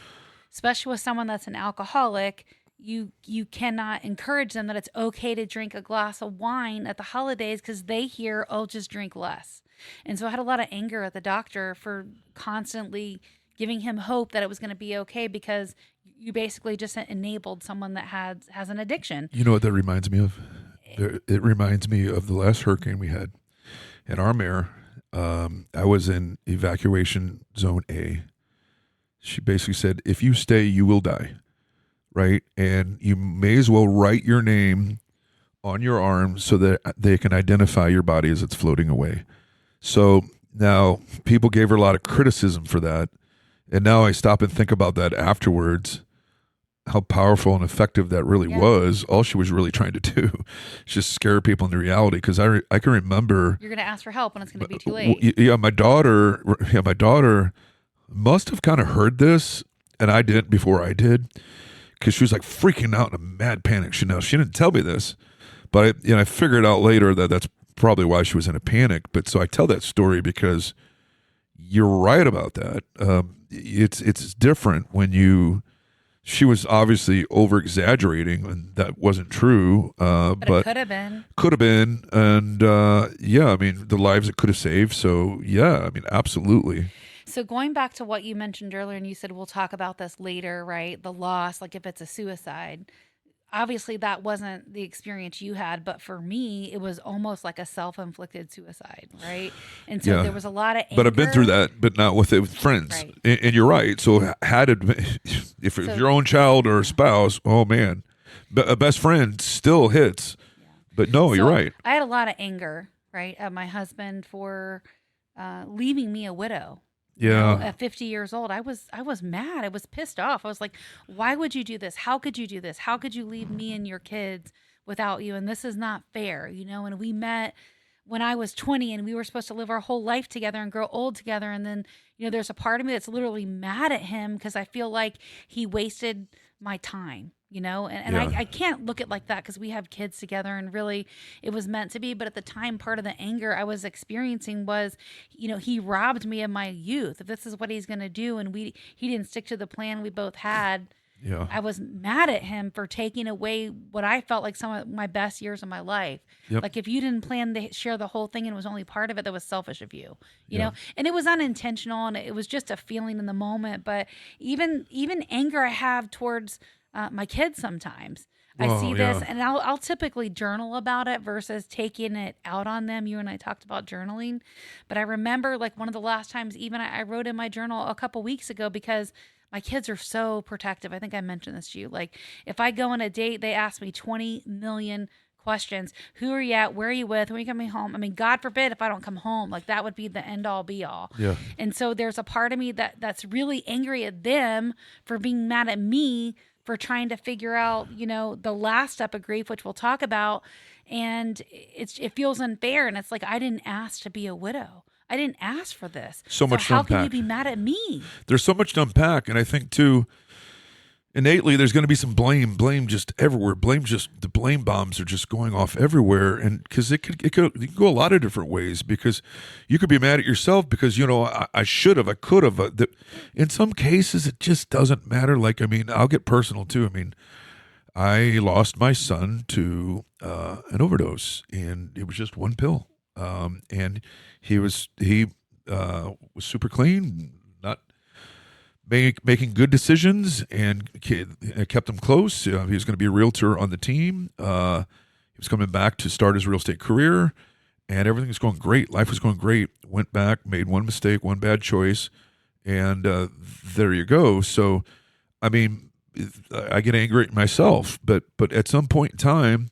Especially with someone that's an alcoholic, you cannot encourage them that it's okay to drink a glass of wine at the holidays because they hear, "Oh, just drink less." And so I had a lot of anger at the doctor for constantly giving him hope that it was going to be okay because you basically just enabled someone that has an addiction. You know what that reminds me of? It reminds me of the last hurricane we had in our mare. I was in evacuation zone A. She basically said, "If you stay, you will die," right? And you may as well write your name on your arm so that they can identify your body as it's floating away. So now people gave her a lot of criticism for that. And now I stop and think about that afterwards, how powerful and effective that really was. All she was really trying to do is just scare people into reality. Because I can remember, you're going to ask for help when it's going to be too late. Yeah, my daughter must have kind of heard this, and I didn't before I did, because she was like freaking out in a mad panic. She didn't tell me this, but I figured out later that that's probably why she was in a panic. But so I tell that story because you're right about that. It's different when she was obviously over exaggerating, and that wasn't true. But But it could have been. could have been, and yeah, I mean the lives it could have saved. So yeah, I mean absolutely. So going back to what you mentioned earlier, and you said we'll talk about this later, right? The loss, like if it's a suicide. Obviously, that wasn't the experience you had, but for me, it was almost like a self-inflicted suicide, right? And so Yeah. there was a lot of But I've been through anger. that, but not with it with friends. Right. And you're right. So had it, if it was So your own child or a spouse, oh man, a best friend still hits. yeah. But no, you're So right. I had a lot of anger, right, at my husband for leaving me a widow. You know, Yeah, at 50 years old, I was mad. I was pissed off. I was like, "Why would you do this? How could you do this? How could you leave me and your kids without you? And this is not fair." You know, and we met when I was 20 and we were supposed to live our whole life together and grow old together. And then, you know, there's a part of me that's literally mad at him because I feel like he wasted my time, you know, and Yeah. I can't look at like that because we have kids together and really it was meant to be. But at the time, part of the anger I was experiencing was, you know, he robbed me of my youth. If this is what he's going to do, and he didn't stick to the plan we both had, yeah, I was mad at him for taking away what I felt like some of my best years of my life. Yep. Like if you didn't plan to share the whole thing and it was only part of it, that was selfish of you, you Yeah. know. And it was unintentional, and it was just a feeling in the moment. But even anger I have towards my kids sometimes. I Oh, see this, yeah. and I'll typically journal about it versus taking it out on them. You and I talked about journaling, but I remember like one of the last times, even I wrote in my journal a couple weeks ago because my kids are so protective. I think I mentioned this to you. Like if I go on a date, they ask me 20 million questions. Who are you at? Where are you with? When are you coming home? I mean, God forbid if I don't come home, like that would be the end all be all. Yeah. And so there's a part of me that's really angry at them for being mad at me for trying to figure out, you know, the last step of grief, which we'll talk about. And it feels unfair. And it's like, I didn't ask to be a widow. I didn't ask for this. So much to how can you unpack. be mad at me? There's so much to unpack, and I think too. Innately, there's going to be some blame just everywhere. The blame bombs are just going off everywhere, and because it can go a lot of different ways. Because you could be mad at yourself because I should have, I could have. In some cases, it just doesn't matter. Like I mean, I'll get personal too. I mean, I lost my son to an overdose, and it was just one pill. And he was super clean, not making good decisions, and kept him close. He was going to be a realtor on the team. He was coming back to start his real estate career, and everything was going great. Life was going great. Went back, made one mistake, one bad choice, and there you go. So, I mean, I get angry at myself, but at some point in time,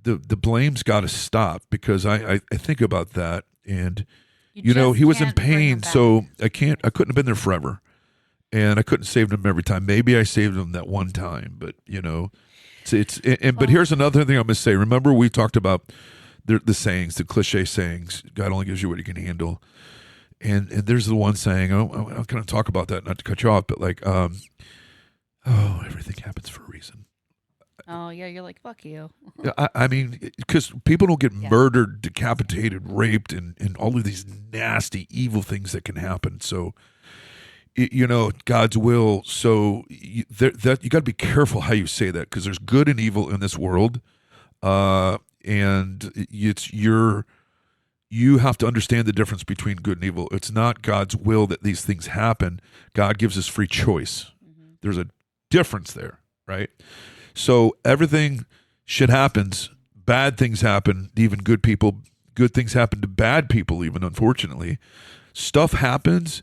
the blame's got to stop because I think about that, and just he was in can't bring him pain, back. so I couldn't have been there forever. And I couldn't save him every time. Maybe I saved him that one time, but but here's another thing I'm going to say. Remember, we talked about the sayings, the cliche sayings. God only gives you what you can handle. And there's the one saying. I'm going to talk about that, not to cut you off, but like, everything happens for a reason. Oh yeah, you're like fuck you. Yeah, I mean, because people don't get Yeah. murdered, decapitated, raped, and all of these nasty, evil things that can happen. So. God's will. So you got to be careful how you say that because there's good and evil in this world, and you have to understand the difference between good and evil. It's not God's will that these things happen. God gives us free choice. Mm-hmm. There's a difference there, right? So everything shit happens. Bad things happen. Even good things happen to bad people. Even unfortunately, stuff happens.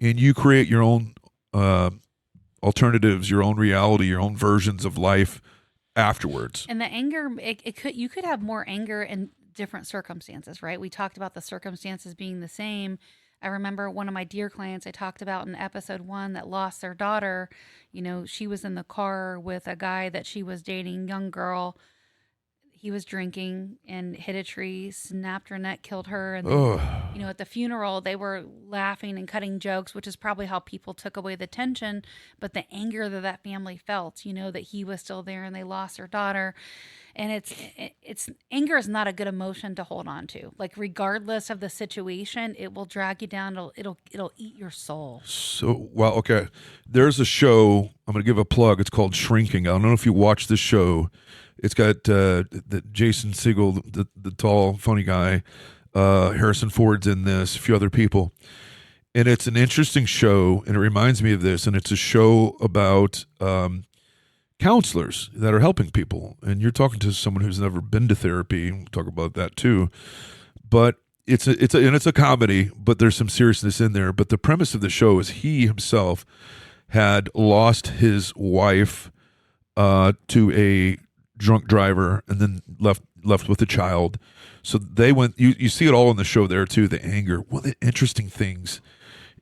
And you create your own alternatives, your own reality, your own versions of life afterwards. And the anger, you could have more anger in different circumstances, right? We talked about the circumstances being the same. I remember one of my dear clients I talked about in episode 1 that lost their daughter. You know, she was in the car with a guy that she was dating, young girl. He was drinking and hit a tree, snapped her neck, killed her. And then, at the funeral, they were laughing and cutting jokes, which is probably how people took away the tension. But the anger that family felt, that he was still there and they lost their daughter. And it's anger is not a good emotion to hold on to. Like regardless of the situation, it will drag you down. It'll eat your soul. So, well, okay. There's a show. I'm going to give a plug. It's called Shrinking. I don't know if you watch this show. It's got the Jason Segel, the tall, funny guy. Harrison Ford's in this. A few other people, and it's an interesting show. And it reminds me of this. And it's a show about counselors that are helping people. And you're talking to someone who's never been to therapy. We'll talk about that too. But it's a comedy, but there's some seriousness in there. But the premise of the show is he himself had lost his wife to a drunk driver, and then left with a child. So they went. You see it all in the show there too. The anger. One of the interesting things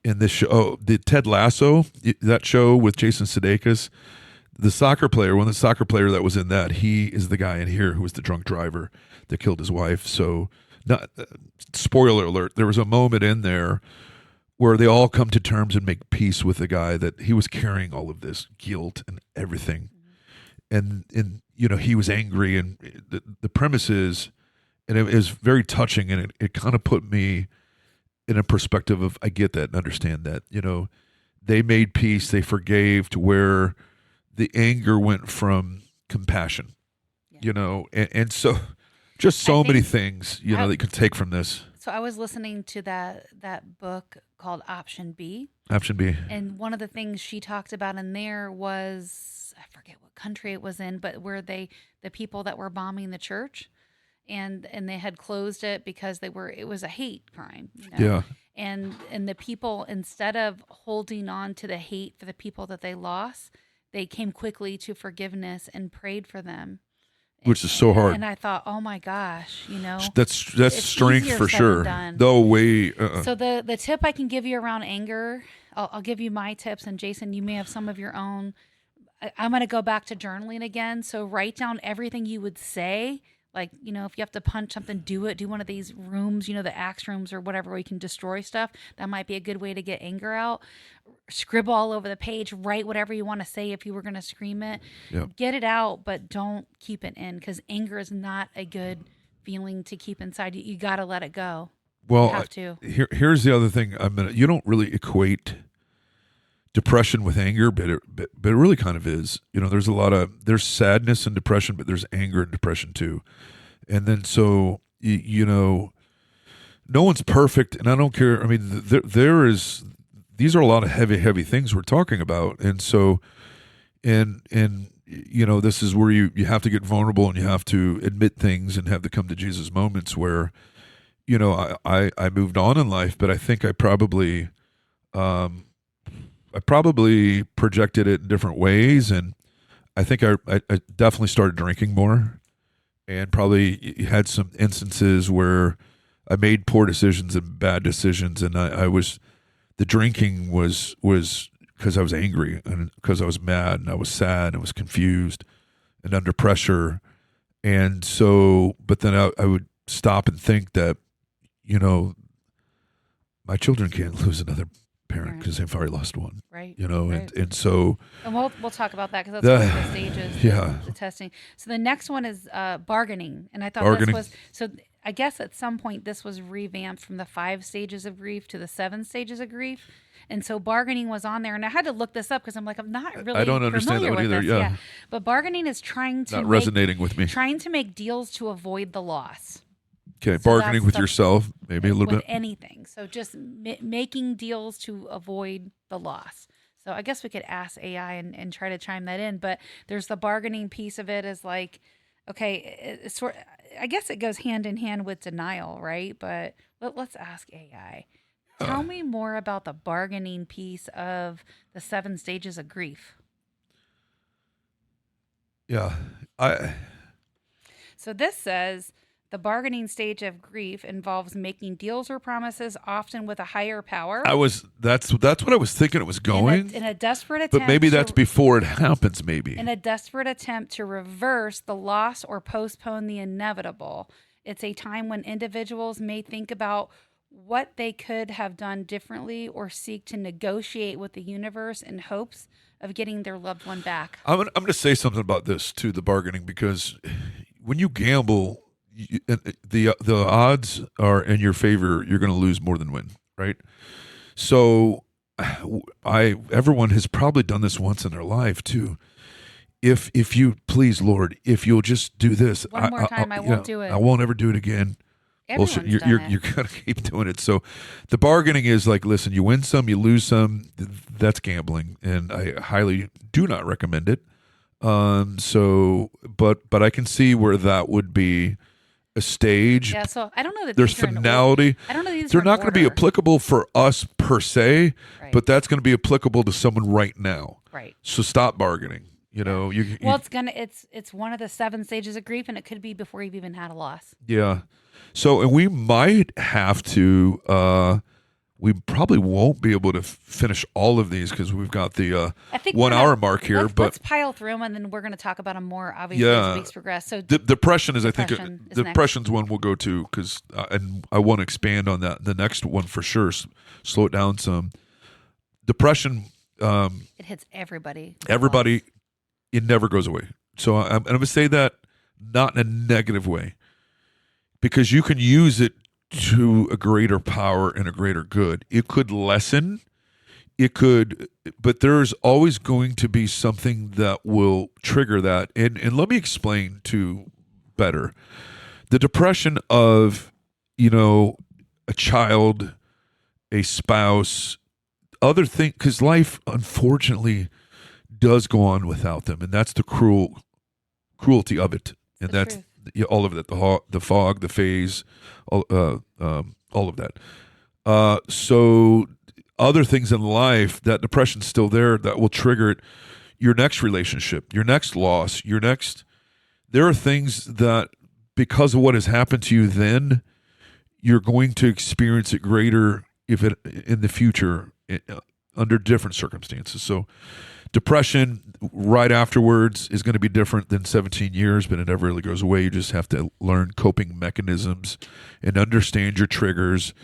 in this show, the Ted Lasso, that show with Jason Sudeikis, the soccer player. One of the soccer player that was in that, he is the guy in here who was the drunk driver that killed his wife. So, not spoiler alert. There was a moment in there where they all come to terms and make peace with the guy that he was carrying all of this guilt and everything, and he was angry, and the premise is, and it is very touching, and it kind of put me in a perspective of, I get that and understand that, they made peace, they forgave, to where the anger went from compassion, and so just so many things, that you can take from this. So I was listening to that book called Option B. Option B. And one of the things she talked about in there was, I forget what country it was in, but where the people that were bombing the church, and they had closed it because it was a hate crime. Yeah. And the people, instead of holding on to the hate for the people that they lost, they came quickly to forgiveness and prayed for them. Which is so hard. And I thought, oh my gosh, that's strength for sure. No way. So the tip I can give you around anger, I'll give you my tips, and Jason, you may have some of your own. I'm going to go back to journaling again. So write down everything you would say. Like, if you have to punch something, do it. Do one of these rooms, the axe rooms or whatever, where you can destroy stuff. That might be a good way to get anger out. Scribble all over the page. Write whatever you want to say if you were going to scream it. Yep. Get it out, but don't keep it in, because anger is not a good feeling to keep inside. You got to let it go. Well, you have to. Here's the other thing. You don't really equate depression with anger, but it really kind of is. There's sadness and depression, but there's anger and depression too. And then so no one's perfect, and I don't care. I mean, these are a lot of heavy things we're talking about, and so and this is where you have to get vulnerable, and you have to admit things and have the come to Jesus moments where I moved on in life, but I think I probably projected it in different ways, and I think I definitely started drinking more, and probably had some instances where I made poor decisions and bad decisions, and the drinking was because I was angry, and because I was mad, and I was sad, and I was confused and under pressure, and so, but then I would stop and think that, my children can't lose another parent because they've already lost one, right? Right. And so, and we'll talk about that, because that's one of the stages. Yeah. The testing. So the next one is bargaining, and I thought Bargaining. this was so. I guess at some point this was revamped from the 5 stages of grief to the 7 stages of grief, and so bargaining was on there, and I had to look this up because I'm like, I'm not really. I don't understand that one either. Yeah. But bargaining is trying to resonating with me. Trying to make deals to avoid the loss. Okay, so bargaining with yourself, maybe a little bit. Anything. So just making deals to avoid the loss. So I guess we could ask AI and try to chime that in. But there's the bargaining piece of it, is like, okay, I guess it goes hand in hand with denial, right? But let's ask AI. Tell me more about the bargaining piece of the 7 stages of grief. Yeah. So this says, the bargaining stage of grief involves making deals or promises, often with a higher power. That's what I was thinking it was going. In a desperate attempt. But maybe that's before it happens, maybe. In a desperate attempt to reverse the loss or postpone the inevitable. It's a time when individuals may think about what they could have done differently, or seek to negotiate with the universe in hopes of getting their loved one back. I'm going to say something about this too, the bargaining, because when you gamble, the odds are in your favor. You're going to lose more than win, right? So, everyone has probably done this once in their life too. If you please, Lord, if you'll just do this, One more time, I won't do it. I won't ever do it again. Everyone's You're done it. you're gonna keep doing it. So, the bargaining is like, listen, you win some, you lose some. That's gambling, and I highly do not recommend it. But I can see where that would be a stage. Yeah, so I don't know that There's these are in finality. I don't know these They're are in not going to be order. applicable for us per se, Right. but that's going to be applicable to someone right now. Right. So stop bargaining. You know, Well, it's one of the 7 stages of grief, and it could be before you've even had a loss. yeah. So, and we might have to. We probably won't be able to finish all of these because we've got the I think 1 hour mark here. Let's But pile through them, and then we're going to talk about them more obviously Yeah. as weeks progress. So depression is, I think, Depression is the next. depression's one we'll go to because, and I want to expand on that. The next one for sure. Slow it down some. Depression. it hits everybody. Everybody, it never goes away. So I'm going to say that not in a negative way, because you can use it to a greater power and a greater good. It could lessen, it could, but there's always going to be something that will trigger that. And let me explain to better the depression of, a child, a spouse, other thing, because life unfortunately does go on without them, and that's the cruelty of it, and The that's truth. all of it, the fog, the phase, all of that. So other things in life, that depression's still there, that will trigger it. Your next relationship, your next loss, there are things that, because of what has happened to you then, you're going to experience it greater in the future, under different circumstances. So depression right afterwards is going to be different than 17 years, but it never really goes away. You just have to learn coping mechanisms and understand your triggers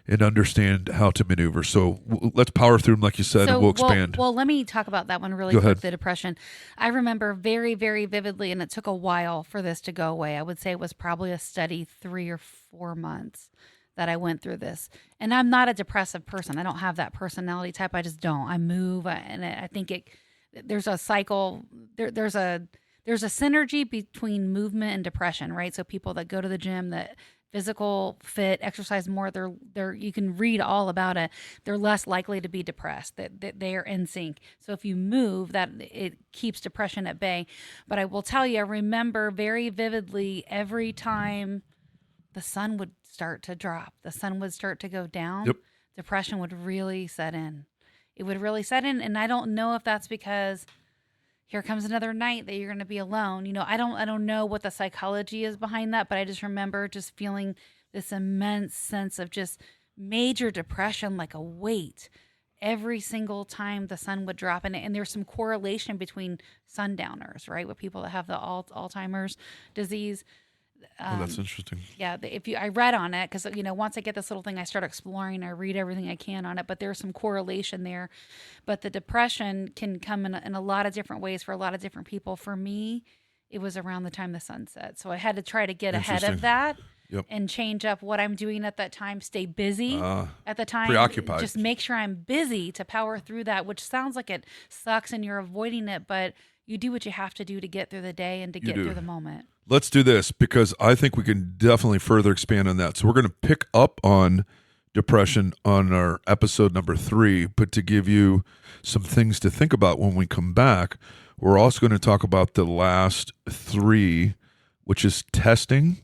and understand how to maneuver. So let's power through them, like you said, and we'll expand. Well, let me talk about that one really Go quick, ahead. the depression. I remember very, very vividly, and it took a while for this to go away. I would say it was probably a steady 3 or 4 months that I went through this. And I'm not a depressive person. I don't have that personality type. I just don't. I move, and I think there's a cycle. There's a synergy between movement and depression, right? So people that go to the gym, that physical fit, exercise more, they're you can read all about it. They're less likely to be depressed. That they are in sync. So if you move, that it keeps depression at bay. But I will tell you, I remember very vividly every time the sun would start to drop, the sun would start to go down, Yep. depression would really set in. It would really set in, and I don't know if that's because here comes another night that you're going to be alone. I don't know what the psychology is behind that, but I just remember just feeling this immense sense of just major depression, like a weight, every single time the sun would drop. And there's some correlation between sundowners, right, with people that have the Alzheimer's disease. That's interesting. Yeah, I read on it because once I get this little thing, I start exploring. I read everything I can on it, but there's some correlation there. But the depression can come in a lot of different ways for a lot of different people. For me, it was around the time the sun set, so I had to try to get ahead of Interesting. that. Yep. And change up what I'm doing at that time. Stay busy at the time. Preoccupied. Just make sure I'm busy to power through that, which sounds like it sucks and you're avoiding it, but you do what you have to do to get through the day and to get do. through the moment. Let's do this, because I think we can definitely further expand on that. So we're going to pick up on depression on our episode number 3, but to give you some things to think about when we come back, we're also going to talk about the last 3, which is testing,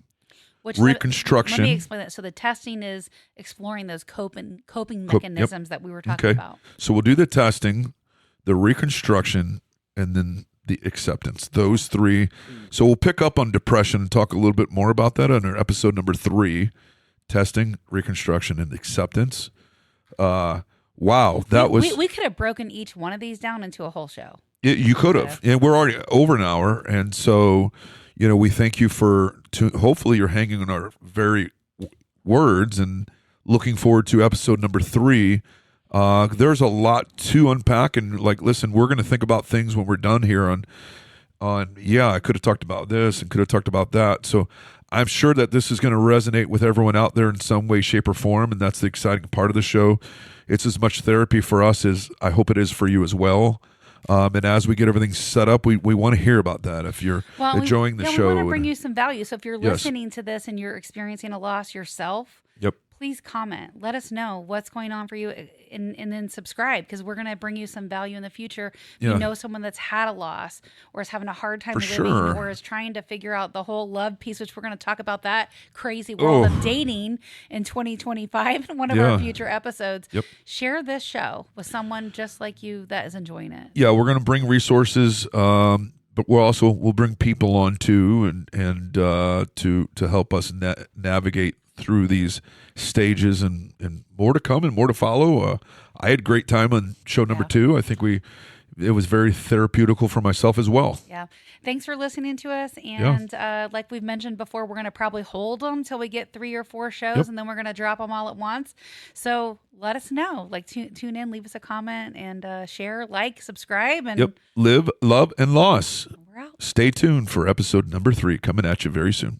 reconstruction. Let me explain that. So the testing is exploring those coping mechanisms that we were talking about. So we'll do the testing, the reconstruction, and then the acceptance. Those 3. So we'll pick up on depression and talk a little bit more about that on our episode number 3, testing, reconstruction, and acceptance. Wow, that was... We could have broken each one of these down into a whole show. You could have. And we're already over an hour. And so, we thank you hopefully you're hanging on our very words and looking forward to episode number 3. There's a lot to unpack, and listen, we're going to think about things when we're done here on on, yeah, I could have talked about this and could have talked about that. So I'm sure that this is going to resonate with everyone out there in some way, shape, or form. And that's the exciting part of the show. It's as much therapy for us as I hope it is for you as well. And as we get everything set up, we want to hear about that. If you're enjoying the show. We want to bring you some value. So if you're Yes. listening to this and you're experiencing a loss yourself, Yep. please comment. Let us know what's going on for you, and then subscribe, because we're going to bring you some value in the future. If Yeah. you know someone that's had a loss or is having a hard time For living sure. or is trying to figure out the whole love piece, which we're going to talk about that crazy world of dating in 2025 in one of Yeah. our future episodes. Yep. Share this show with someone just like you that is enjoying it. Yeah, we're going to bring resources, but we'll bring people on too, and to help us navigate through these stages, and more to come and more to follow. I had a great time on show number 2. I think it was very therapeutical for myself as well. Yeah. Thanks for listening to us. And like we've mentioned before, we're going to probably hold them till we get 3 or 4 shows, and then we're going to drop them all at once. So let us know. Like tune in, leave us a comment, and share, like, subscribe. And Live, love, and loss. we're out. Stay tuned for episode number 3 coming at you very soon.